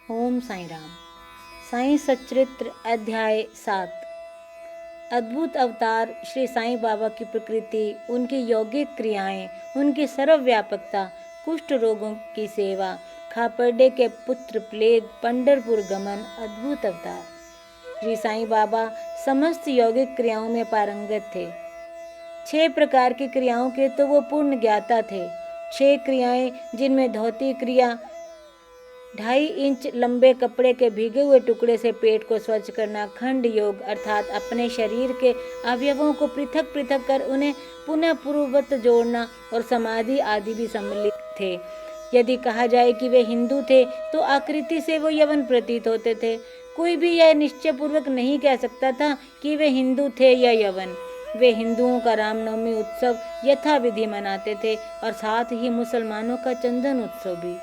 ओम साई राम। साई सच्चरित्र अध्याय 7। अद्भुत अवतार श्री साईं बाबा की प्रकृति, उनकी यौगिक क्रियाएं, उनकी सर्वव्यापकता, कुष्ठ रोगों की सेवा, खापर्डे के पुत्र प्लेग, पंढरपुर गमन, अद्भुत अवतार। श्री साईं बाबा समस्त यौगिक क्रियाओं में पारंगत थे। 6 प्रकार की क्रियाओं के तो वो पूर्ण ज्ञाता थे। 6 क्रियाएं, जिनमें धोती क्रिया, 2.5 इंच लंबे कपड़े के भीगे हुए टुकड़े से पेट को स्वच्छ करना, खंड योग अर्थात अपने शरीर के अवयवों को पृथक पृथक कर उन्हें पुनः पूर्ववत जोड़ना, और समाधि आदि भी सम्मिलित थे। यदि कहा जाए कि वे हिंदू थे तो आकृति से वो यवन प्रतीत होते थे। कोई भी यह निश्चय पूर्वक नहीं कह सकता था कि वे हिंदू थे या यवन। वे हिंदुओं का रामनवमी उत्सव यथाविधि मनाते थे और साथ ही मुसलमानों का चंदन उत्सव भी।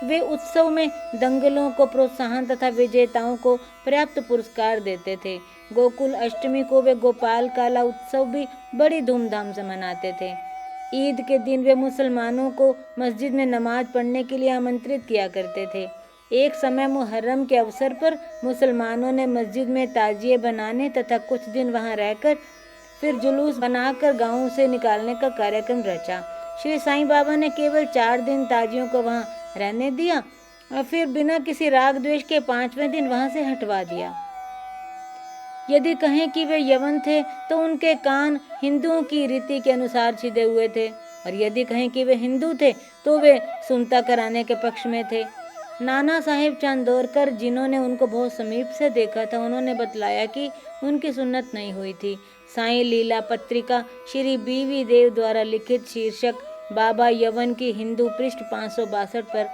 वे उत्सव में दंगलों को प्रोत्साहन तथा विजेताओं को पर्याप्त पुरस्कार देते थे। गोकुल अष्टमी को वे गोपाल काला उत्सव भी बड़ी धूमधाम से मनाते थे। ईद के दिन वे मुसलमानों को मस्जिद में नमाज पढ़ने के लिए आमंत्रित किया करते थे। एक समय मुहर्रम के अवसर पर मुसलमानों ने मस्जिद में ताजिए बनाने तथा कुछ दिन वहां रहकर फिर जुलूस बनाकर गांवों से निकालने का कार्यक्रम रचा। श्री साईं बाबा ने केवल 4 दिन ताजियों को वहां रहने दिया और फिर बिना किसी राग द्वेष के 5वें दिन वहां से हटवा दिया। यदि कहें कि वे यवन थे तो उनके कान हिंदुओं की रीति के अनुसार छिदे हुए थे, और यदि कहें कि वे हिंदू थे तो वे सुनता कराने के पक्ष में थे। नाना साहेब चांदोरकर, जिन्होंने उनको बहुत समीप से देखा था, उन्होंने बतलाया कि उनकी सुन्नत नहीं हुई थी। साईं लीला पत्रिका श्री बीवी देव द्वारा लिखित शीर्षक बाबा यवन की हिंदू पृष्ठ 562 पर,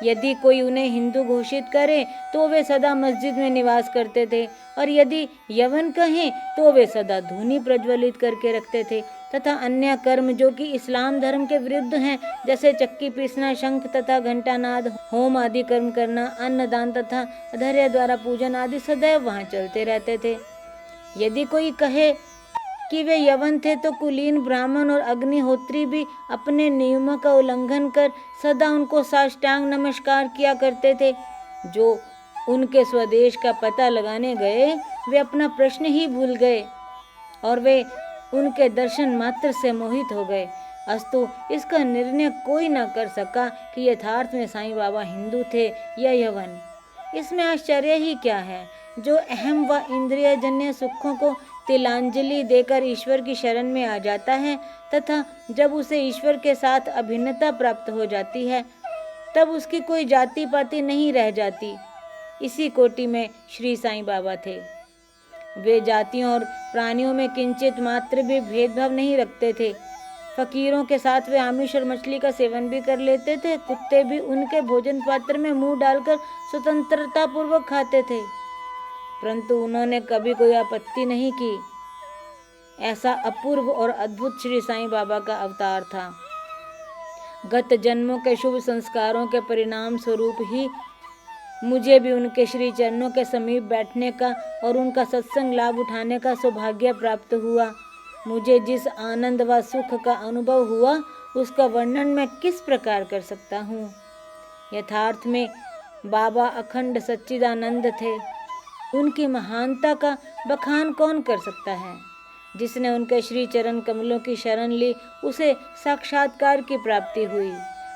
यदि कोई उन्हें हिंदू घोषित करे तो वे सदा मस्जिद में निवास करते थे, और यदि यवन कहें तो वे सदा धूनी प्रज्वलित करके रखते थे तथा अन्य कर्म जो कि इस्लाम धर्म के विरुद्ध हैं, जैसे चक्की पीसना, शंख तथा घंटानाद, होम आदि कर्म करना, अन्नदान तथा धैर्य द्वारा पूजन आदि सदैव वहां चलते रहते थे। यदि कोई कहे कि वे यवन थे तो कुलीन ब्राह्मण और अग्निहोत्री भी अपने नियमों का उल्लंघन कर सदा उनको साष्टांग नमस्कार किया करते थे। जो उनके स्वदेश का पता लगाने गए वे अपना प्रश्न ही भूल गए और वे उनके दर्शन मात्र से मोहित हो गए। अस्तु इसका निर्णय कोई न कर सका कि यथार्थ में साईं बाबा हिंदू थे या यवन। इसमें आश्चर्य ही क्या है। जो अहम व इंद्रिय जन्य सुखों को तिलांजलि देकर ईश्वर की शरण में आ जाता है तथा जब उसे ईश्वर के साथ अभिन्नता प्राप्त हो जाती है, तब उसकी कोई जाति पाति नहीं रह जाती। इसी कोटि में श्री साईं बाबा थे। वे जातियों और प्राणियों में किंचित मात्र भी भेदभाव नहीं रखते थे। फकीरों के साथ वे आमिष और मछली का सेवन भी कर लेते थे। कुत्ते भी उनके भोजन पात्र में मुंह डालकर स्वतंत्रता पूर्वक खाते थे, परंतु उन्होंने कभी कोई आपत्ति नहीं की। ऐसा अपूर्व और अद्भुत श्री साईं बाबा का अवतार था। गत जन्मों के शुभ संस्कारों के परिणाम स्वरूप ही मुझे भी उनके श्री चरणों के समीप बैठने का और उनका सत्संग लाभ उठाने का सौभाग्य प्राप्त हुआ। मुझे जिस आनंद व सुख का अनुभव हुआ उसका वर्णन मैं किस प्रकार कर सकता हूँ। यथार्थ में बाबा अखंड सच्चिदानंद थे। उनकी महानता का बखान कौन कर सकता है। जिसने उनके श्री चरण कमलों की शरण ली उसे साक्षात्कार की प्राप्ति हुई।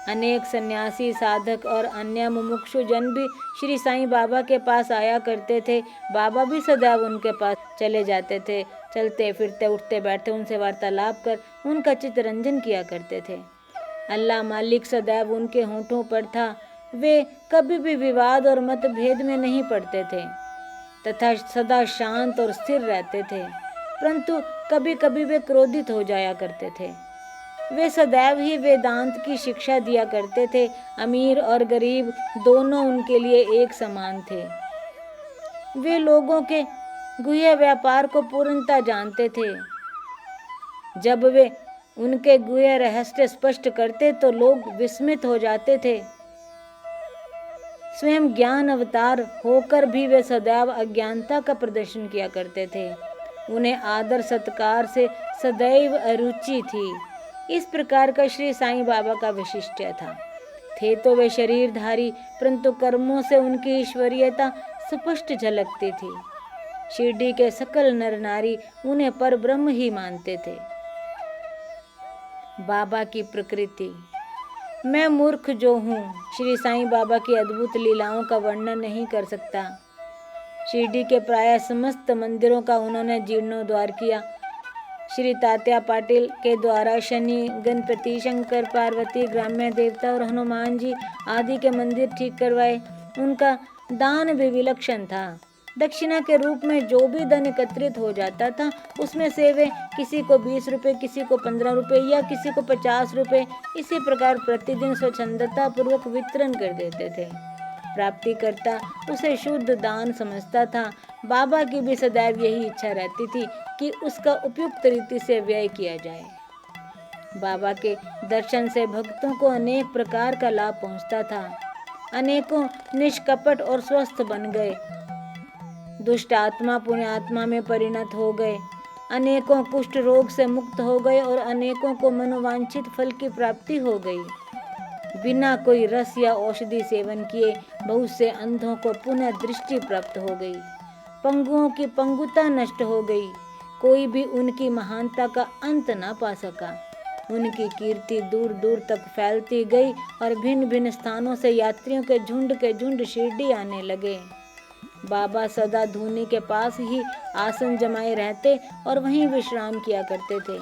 अनेक सन्यासी, साधक और अन्य मुमुक्षु जन भी श्री साईं बाबा के पास आया करते थे। बाबा भी सदैव उनके पास चले जाते थे। चलते फिरते उठते बैठते उनसे वार्तालाप कर उनका चित्तरंजन किया करते थे। अल्लाह मालिक सदैव उनके होठों पर था। वे कभी भी विवाद और मतभेद में नहीं पड़ते थे तथा सदा शांत और स्थिर रहते थे, परंतु कभी कभी वे क्रोधित हो जाया करते थे। वे सदैव ही वेदांत की शिक्षा दिया करते थे। अमीर और गरीब दोनों उनके लिए एक समान थे। वे लोगों के गुह्य व्यापार को पूर्णतः जानते थे। जब वे उनके गुह्य रहस्य स्पष्ट करते तो लोग विस्मित हो जाते थे। स्वयं ज्ञान अवतार होकर भी वे सदैव अज्ञानता का प्रदर्शन किया करते थे। उन्हें आदर सत्कार से सदैव अरुचि थी। इस प्रकार का श्री साईं बाबा का वैशिष्ट्य थे तो वे शरीरधारी, परंतु कर्मों से उनकी ईश्वरीयता स्पष्ट झलकती थी। शिरडी के सकल नर नारी उन्हें पर ब्रह्म ही मानते थे। बाबा की प्रकृति। मैं मूर्ख जो हूँ, श्री साईं बाबा की अद्भुत लीलाओं का वर्णन नहीं कर सकता। शिरडी के प्राय समस्त मंदिरों का उन्होंने जीर्णोद्धार किया। श्री तात्या पाटिल के द्वारा शनि, गणपति, शंकर, पार्वती, ग्राम्य देवता और हनुमान जी आदि के मंदिर ठीक करवाए। उनका दान भी विलक्षण था। दक्षिणा के रूप में जो भी धन एकत्रित हो जाता था, उसमें से वे किसी को 20 रुपये, किसी को 15 रुपये या किसी को 50 रुपये, इसी प्रकार प्रतिदिन स्वच्छंदता पूर्वक वितरण कर देते थे। प्राप्तिकर्ता उसे शुद्ध दान समझता था। बाबा की भी सदैव यही इच्छा रहती थी कि उसका उपयुक्त रीति से व्यय किया जाए। बाबा के दर्शन से भक्तों को अनेक प्रकार का लाभ पहुंचता था। अनेकों निष्कपट और स्वस्थ बन गए, दुष्ट आत्मा पुण्यात्मा में परिणत हो गए, अनेकों कुष्ठ रोग से मुक्त हो गए और अनेकों को मनोवांछित फल की प्राप्ति हो गई। बिना कोई रस या औषधि सेवन किए बहुत से अंधों को पुनः दृष्टि प्राप्त हो गई, पंगुओं की पंगुता नष्ट हो गई, कोई भी उनकी महानता का अंत न पा सका। उनकी कीर्ति दूर दूर तक फैलती गई और भिन्न भिन्न स्थानों से यात्रियों के झुंड शिरडी आने लगे। बाबा सदा धूनी के पास ही आसन जमाए रहते और वहीं विश्राम किया करते थे।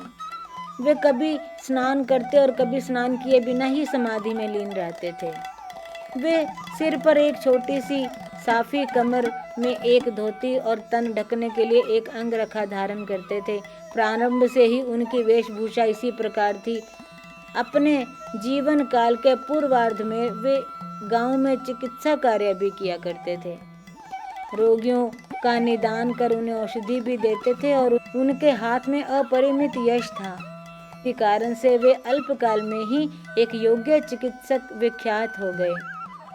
वे कभी स्नान करते और कभी स्नान किए बिना ही समाधि में लीन रहते थे। वे सिर पर एक छोटी सी साफी, कमर में एक धोती और तन ढकने के लिए एक अंगरखा धारण करते थे। प्रारंभ से ही उनकी वेशभूषा इसी प्रकार थी। अपने जीवन काल के पूर्वार्ध में वे गांव में चिकित्सा कार्य भी किया करते थे। रोगियों का निदान कर उन्हें औषधि भी देते थे और उनके हाथ में अपरिमित यश था। इसी कारण से वे अल्पकाल में ही एक योग्य चिकित्सक विख्यात हो गए।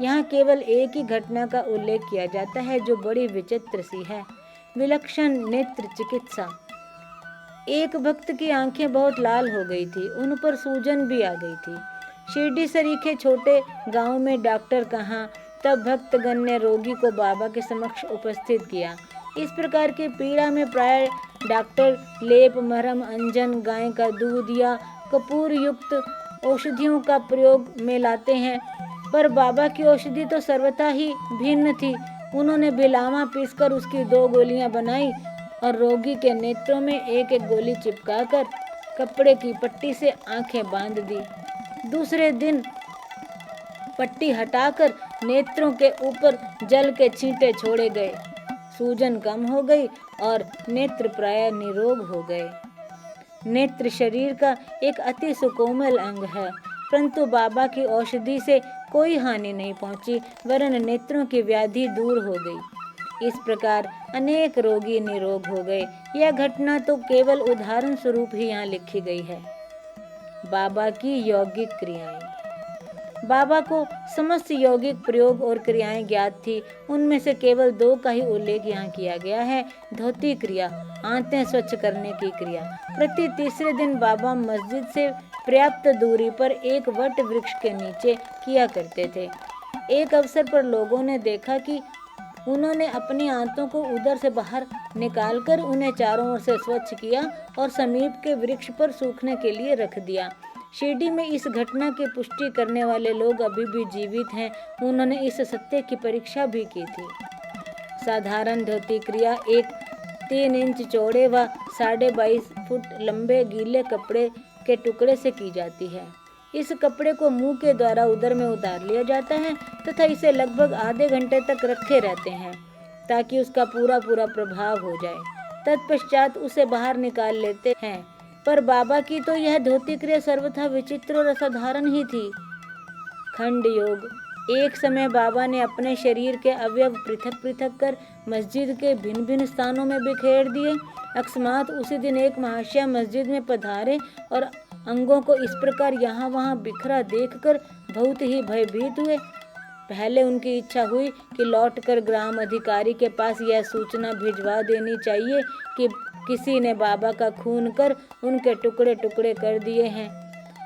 यहाँ केवल एक ही घटना का उल्लेख किया जाता है जो बड़ी विचित्र सी है, विलक्षण नेत्र चिकित्सा। एक भक्त की आंखें बहुत लाल हो गई थी, उन पर सूजन भी आ गई थी। शिरडी सरीखे छोटे गांव में डॉक्टर कहाँ, तब भक्तगण ने रोगी को बाबा के समक्ष उपस्थित किया। इस प्रकार की पीड़ा में प्राय डॉक्टर लेप, मरहम, अंजन, गाय का दूध या कपूर युक्त औषधियों का प्रयोग में लाते हैं, पर बाबा की औषधि तो सर्वथा ही भिन्न थी। उन्होंने बिलावा पीसकर उसकी 2 गोलियां बनाई और रोगी के नेत्रों में एक एक गोली चिपकाकर कपड़े की पट्टी से आंखें बांध दी। दूसरे दिन पट्टी हटाकर नेत्रों के ऊपर जल के छींटे छोड़े गए। सूजन कम हो गई और नेत्र प्राय निरोग हो गए। नेत्र शरीर का एक अति सुकोमल अंग है, परंतु बाबा की औषधि से कोई हानि नहीं पहुंची, वरन नेत्रों की व्याधि दूर हो गई। इस प्रकार अनेक रोगी निरोग हो गए। यह घटना तो केवल उदाहरण स्वरूप ही यहाँ लिखी गई है। बाबा की यौगिक क्रियाएं। बाबा को समस्त यौगिक प्रयोग और क्रियाएं ज्ञात थी। उनमें से केवल 2 का ही उल्लेख यहाँ किया गया है। धोती क्रिया, आंतें स्वच्छ करने की क्रिया। प्रति तीसरे दिन बाबा मस्जिद से पर्याप्त दूरी पर एक वट वृक्ष के नीचे किया करते थे। एक अवसर पर लोगों ने देखा कि उन्होंने अपनी आंतों को उधर से बाहर निकालकर उन्हें चारों ओर से स्वच्छ किया और समीप के वृक्ष पर सूखने के लिए रख दिया। शिरडी में इस घटना की पुष्टि करने वाले लोग अभी भी जीवित हैं। उन्होंने इस सत्य की परीक्षा भी की थी। साधारण धोती क्रिया एक 3 इंच चौड़े व 22.5 फुट लंबे गीले कपड़े के टुकड़े से की जाती है। इस कपड़े को मुंह के द्वारा उदर में उतार लिया जाता है तथा इसे लगभग आधे घंटे तक रखे रहते हैं ताकि उसका पूरा प्रभाव हो जाए। तत्पश्चात उसे बाहर निकाल लेते हैं। पर बाबा की तो यह धोती क्रिया सर्वथा विचित्र और असाधारण ही थी। खंड योग। एक समय बाबा ने अपने शरीर के अवयव पृथक पृथक कर मस्जिद के भिन्न भिन्न स्थानों में बिखेर दिए। अकस्मात उसी दिन एक महाशय मस्जिद में पधारे और अंगों को इस प्रकार यहाँ वहाँ बिखरा देखकर बहुत ही भयभीत हुए। पहले उनकी इच्छा हुई कि लौटकर ग्राम अधिकारी के पास यह सूचना भिजवा देनी चाहिए कि किसी ने बाबा का खून कर उनके टुकड़े टुकड़े कर दिए हैं,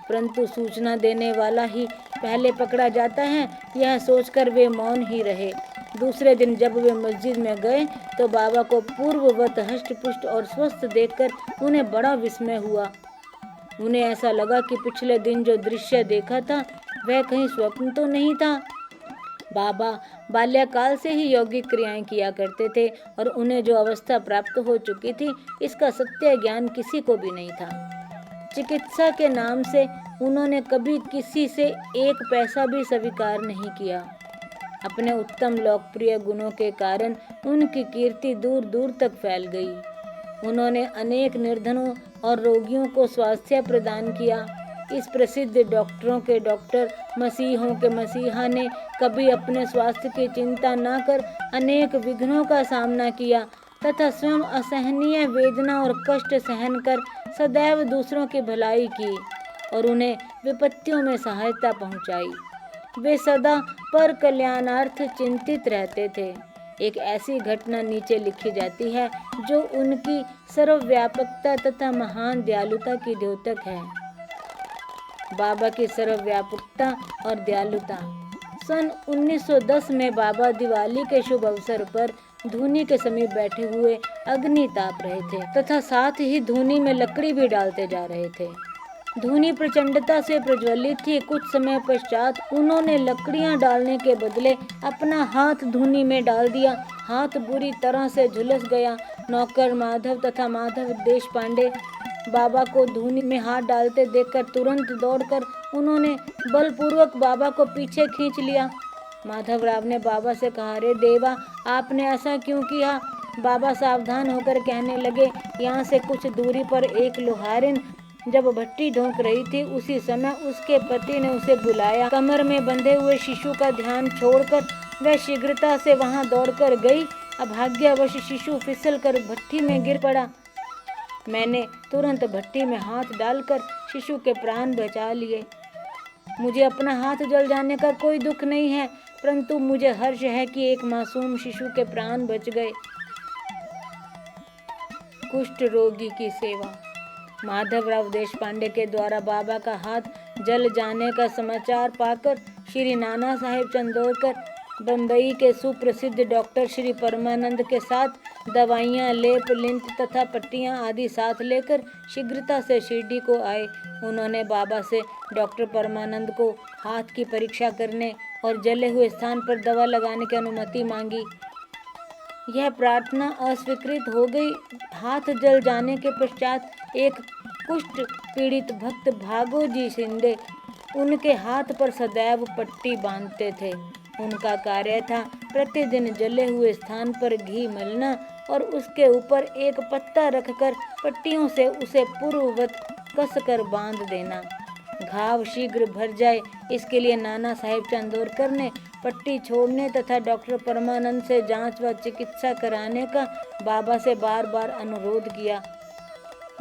परंतु सूचना देने वाला ही पहले पकड़ा जाता है, यह सोचकर वे मौन ही रहे। दूसरे दिन जब वे मस्जिद में गए तो बाबा को पूर्ववत हष्ट-पुष्ट और स्वस्थ देखकर उन्हें बड़ा विस्मय हुआ। उन्हें ऐसा लगा कि पिछले दिन जो दृश्य देखा था वह कहीं स्वप्न तो नहीं था। बाबा बाल्यकाल से ही यौगिक क्रियाएं किया करते थे और उन्हें जो अवस्था प्राप्त हो चुकी थी इसका सत्य ज्ञान किसी को भी नहीं था। चिकित्सा के नाम से उन्होंने कभी किसी से एक पैसा भी स्वीकार नहीं किया। अपने उत्तम लोकप्रिय गुणों के कारण उनकी कीर्ति दूर दूर तक फैल गई। उन्होंने अनेक निर्धनों और रोगियों को स्वास्थ्य प्रदान किया। इस प्रसिद्ध डॉक्टरों के डॉक्टर, मसीहों के मसीहा ने कभी अपने स्वास्थ्य की चिंता न कर अनेक विघ्नों का सामना किया तथा स्वयं असहनीय वेदना और कष्ट सहन कर सदैव दूसरों की भलाई की और उन्हें विपत्तियों में सहायता पहुंचाई। वे सदा पर कल्याणार्थ चिंतित रहते थे। एक ऐसी घटना नीचे लिखी जाती है जो उनकी सर्वव्यापकता तथा महान दयालुता की द्योतक है। बाबा की सर्वव्यापकता और दयालुता। सन 1910 में बाबा दिवाली के शुभ अवसर पर धूनी के समीप बैठे हुए अग्नि ताप रहे थे तथा साथ ही धूनी में लकड़ी भी डालते जा रहे थे। धूनी प्रचंडता से प्रज्वलित थी। कुछ समय पश्चात उन्होंने लकड़ियां डालने के बदले अपना हाथ धूनी में डाल दिया। हाथ बुरी तरह से झुलस गया। नौकर माधव तथा माधव देशपांडे बाबा को धूनी में हाथ डालते देखकर तुरंत दौड़कर उन्होंने बलपूर्वक बाबा को पीछे खींच लिया। माधवराव ने बाबा से कहा, अरे देवा, आपने ऐसा क्यों किया? बाबा सावधान होकर कहने लगे, यहाँ से कुछ दूरी पर एक लोहारिन जब भट्टी ढोंक रही थी उसी समय उसके पति ने उसे बुलाया। कमर में बंधे हुए शिशु का ध्यान छोड़कर वह शीघ्रता से वहां दौड़कर गई। अभाग्यवश शिशु फिसलकर भट्टी में गिर पड़ा। मैंने तुरंत भट्टी में हाथ डालकर शिशु के प्राण बचा लिए। मुझे अपना हाथ जल जाने का कोई दुख नहीं है, परंतु मुझे हर्ष है कि एक मासूम शिशु के प्राण बच गए। कुष्ठ रोगी की सेवा। माधवराव देशपांडे के द्वारा बाबा का हाथ जल जाने का समाचार पाकर श्री नाना साहेब चंदोरकर बम्बई के सुप्रसिद्ध डॉक्टर श्री परमानंद के साथ दवाइयाँ, लेप, लिंट तथा पट्टियाँ आदि साथ लेकर शीघ्रता से शिरडी को आए। उन्होंने बाबा से डॉक्टर परमानंद को हाथ की परीक्षा करने और जले हुए स्थान पर दवा लगाने की अनुमति मांगी। यह प्रार्थना अस्वीकृत हो गई। हाथ जल जाने के पश्चात एक कुष्ठ पीड़ित भक्त भागोजी शिंदे उनके हाथ पर सदैव पट्टी बांधते थे। उनका कार्य था प्रतिदिन जले हुए स्थान पर घी मलना और उसके ऊपर एक पत्ता रखकर पट्टियों से उसे पूर्ववत कसकर बांध देना। घाव शीघ्र भर जाए, इसके लिए नाना साहेब चंदोरकर ने पट्टी छोड़ने तथा डॉक्टर परमानंद से जांच व चिकित्सा कराने का बाबा से बार बार अनुरोध किया।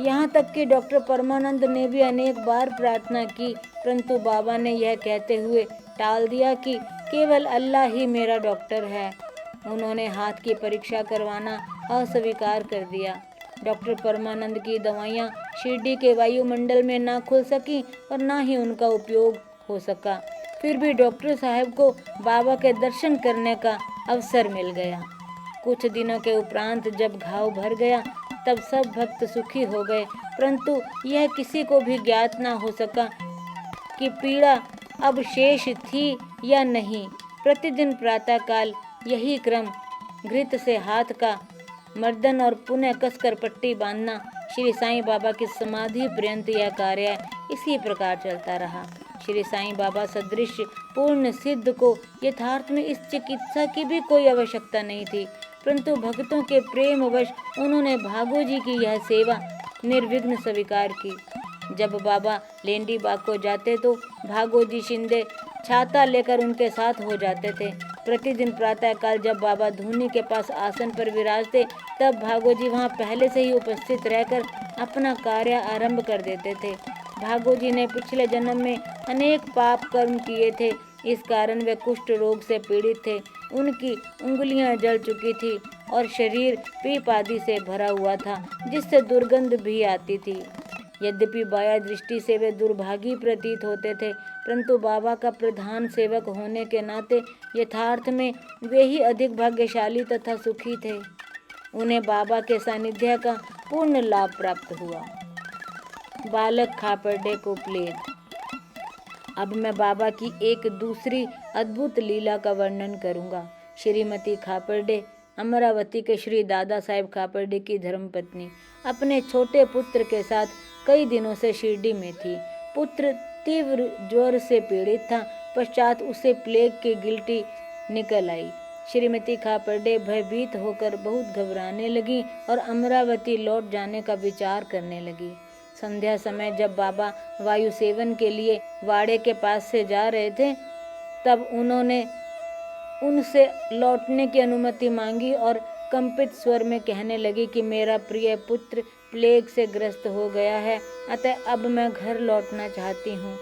यहाँ तक कि डॉक्टर परमानंद ने भी अनेक बार प्रार्थना की, परंतु बाबा ने यह कहते हुए टाल दिया कि केवल अल्लाह ही मेरा डॉक्टर है। उन्होंने हाथ की परीक्षा करवाना अस्वीकार कर दिया। डॉक्टर परमानंद की दवाइयाँ शिरडी के वायुमंडल में ना खुल सकी और ना ही उनका उपयोग हो सका। फिर भी डॉक्टर साहब को बाबा के दर्शन करने का अवसर मिल गया। कुछ दिनों के उपरांत जब घाव भर गया तब सब भक्त सुखी हो गए, परंतु यह किसी को भी ज्ञात ना हो सका कि पीड़ा अब शेष थी या नहीं। प्रतिदिन प्रातःकाल यही क्रम, घृत से हाथ का मर्दन और पुनः कसकर पट्टी बांधना, श्री साईं बाबा की समाधि पर्यंत यह कार्य इसी प्रकार चलता रहा। श्री साईं बाबा सदृश पूर्ण सिद्ध को यथार्थ में इस चिकित्सा की भी कोई आवश्यकता नहीं थी, परंतु भक्तों के प्रेमवश उन्होंने भागोजी की यह सेवा निर्विघ्न स्वीकार की। जब बाबा लेंडी बाग को जाते तो भागोजी शिंदे छाता लेकर उनके साथ हो जाते थे। प्रतिदिन प्रातःकाल जब बाबा धूनी के पास आसन पर विराजते तब भागोजी वहां पहले से ही उपस्थित रहकर अपना कार्य आरंभ कर देते थे। भागोजी ने पिछले जन्म में अनेक पाप कर्म किए थे, इस कारण वे कुष्ठ रोग से पीड़ित थे। उनकी उंगलियां जल चुकी थी और शरीर पीप आदि से भरा हुआ था, जिससे दुर्गंध भी आती थी। यद्यपि बाह्य दृष्टि से वे दुर्भागी प्रतीत होते थे, परंतु बाबा का प्रधान सेवक होने के नाते यथार्थ में वे ही अधिक भाग्यशाली तथा सुखी थे। उन्हें बाबा के सानिध्य का पूर्ण लाभ प्राप्त हुआ। बालक खापर्डे को प्लेग। अब मैं बाबा की एक दूसरी अद्भुत लीला का वर्णन करूंगा। श्रीमती खापर्डे अमरावती के श्री दादा साहेब खापर्डे की धर्मपत्नी अपने छोटे पुत्र के साथ कई दिनों से शिरडी में थी। पुत्र तीव्र ज्वर से पीड़ित था। पश्चात उसे प्लेग की गिल्टी निकल आई। श्रीमती खापर्डे भयभीत होकर बहुत घबराने लगी और अमरावती लौट जाने का विचार करने लगी। संध्या समय जब बाबा वायु सेवन के लिए वाड़े के पास से जा रहे थे, तब उन्होंने उनसे लौटने की अनुमति मांगी और कंपित स्वर में कहने लगी कि मेरा प्रिय पुत्र प्लेग से ग्रस्त हो गया है, अतः अब मैं घर लौटना चाहती हूँ।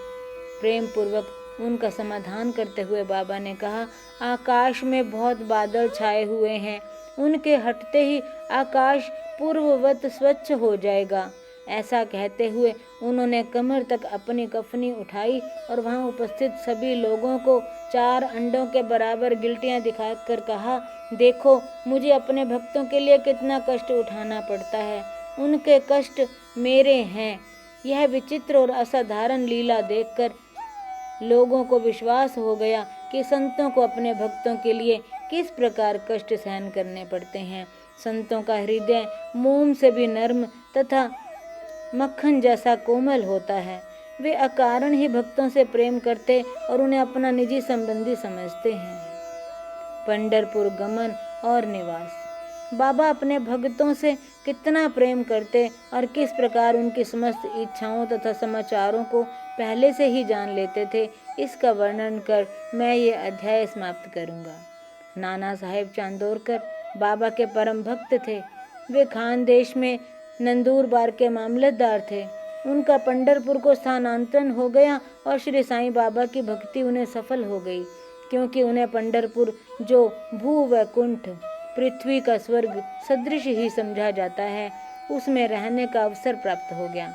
प्रेम पूर्वक उनका समाधान करते हुए बाबा ने कहा, आकाश में बहुत बादल छाए हुए हैं, उनके हटते ही आकाश पूर्ववत स्वच्छ हो जाएगा। ऐसा कहते हुए उन्होंने कमर तक अपनी कफनी उठाई और वहां उपस्थित सभी लोगों को 4 अंडों के बराबर गिल्टियां दिखाकर कहा, देखो मुझे अपने भक्तों के लिए कितना कष्ट उठाना पड़ता है, उनके कष्ट मेरे हैं। यह विचित्र और असाधारण लीला देखकर लोगों को विश्वास हो गया कि संतों को अपने भक्तों के लिए किस प्रकार कष्ट सहन करने पड़ते हैं। संतों का हृदय मोम से भी नर्म तथा मक्खन जैसा कोमल होता है। वे अकारण ही भक्तों से प्रेम करते और उन्हें अपना निजी संबंधी समझते हैं। पंढरपुर गमन और निवास। बाबा अपने भक्तों से कितना प्रेम करते और किस प्रकार उनकी समस्त इच्छाओं तथा समाचारों को पहले से ही जान लेते थे, इसका वर्णन कर मैं ये अध्याय समाप्त करूंगा। नाना साहेब चांदोरकर बाबा के परम भक्त थे। वे खानदेश में नंदूरबार के मामलतदार थे। उनका पंढरपुर को स्थानांतरण हो गया और श्री साईं बाबा की भक्ति उन्हें सफल हो गई, क्योंकि उन्हें पंढरपुर जो भूवैकुंठ पृथ्वी का स्वर्ग सदृश ही समझा जाता है, उसमें रहने का अवसर प्राप्त हो गया।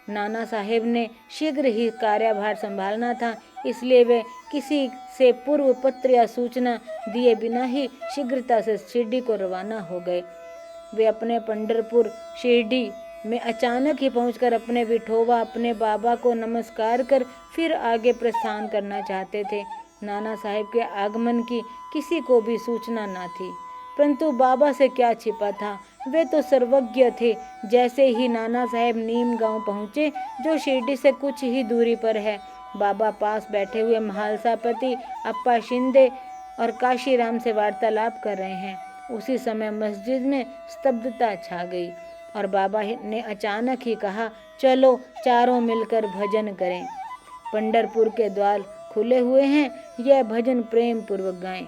नाना साहेब ने शीघ्र ही कार्यभार संभालना था, इसलिए वे किसी से पूर्व पत्र या सूचना दिए बिना ही शीघ्रता से शिरडी को रवाना हो गए। वे अपने पंढरपुर शिरडी में अचानक ही पहुंचकर अपने विठोबा अपने बाबा को नमस्कार कर फिर आगे प्रस्थान करना चाहते थे। नाना साहेब के आगमन की किसी को भी सूचना न थी, परंतु बाबा से क्या छिपा था, वे तो सर्वज्ञ थे। जैसे ही नाना साहेब नीम गांव पहुँचे, जो शिरडी से कुछ ही दूरी पर है, बाबा पास बैठे हुए महालसापति अप्पा शिंदे और काशीराम से वार्तालाप कर रहे हैं। उसी समय मस्जिद में स्तब्धता छा गई और बाबा ने अचानक ही कहा, चलो चारों मिलकर भजन करें। पंढरपुर के द्वार खुले हुए हैं, यह भजन प्रेम पूर्वक गाएं।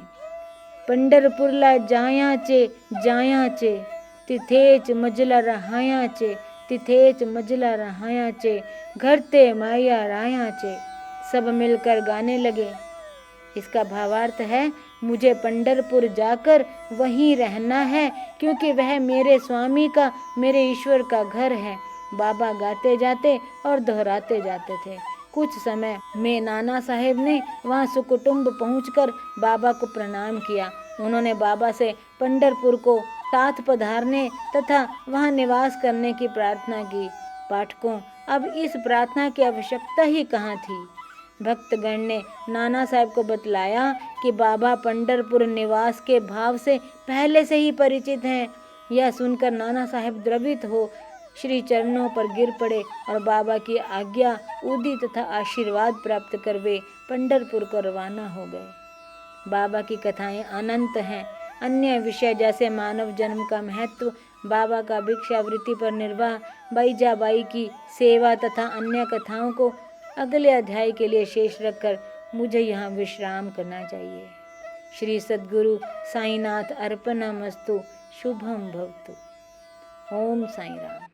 पंढरपुरला जायाचे तिथेच मजला रहायाचे, तिथेच मजला रहायाचे, घर ते माया रायाचे। सब मिलकर गाने लगे। इसका भावार्थ है, मुझे पंढरपुर जाकर वहीं रहना है, क्योंकि वह मेरे स्वामी का, मेरे ईश्वर का घर है। बाबा गाते जाते और दोहराते जाते थे। कुछ समय में नाना साहेब ने वहां सुकुटुंब पहुंचकर बाबा को प्रणाम किया। उन्होंने बाबा से पंढरपुर को साथ पधारने तथा वहां निवास करने की प्रार्थना की। पाठकों, अब इस प्रार्थना की आवश्यकता ही कहाँ थी। भक्तगण ने नाना साहब को बतलाया कि बाबा पंढरपुर निवास के भाव से पहले से ही परिचित हैं। यह सुनकर नाना साहब द्रवित हो श्री चरणों पर गिर पड़े और बाबा की आज्ञा, उदी तथा आशीर्वाद प्राप्त कर वे पंढरपुर को रवाना हो गए। बाबा की कथाएं अनंत हैं। अन्य विषय जैसे मानव जन्म का महत्व, बाबा का भिक्षावृत्ति पर निर्वाह, बाईजाबाई की सेवा तथा अन्य कथाओं को अगले अध्याय के लिए शेष रखकर मुझे यहाँ विश्राम करना चाहिए। श्री सद्गुरु साईनाथ अर्पणमस्तु। शुभम भवतु। ओम साई राम।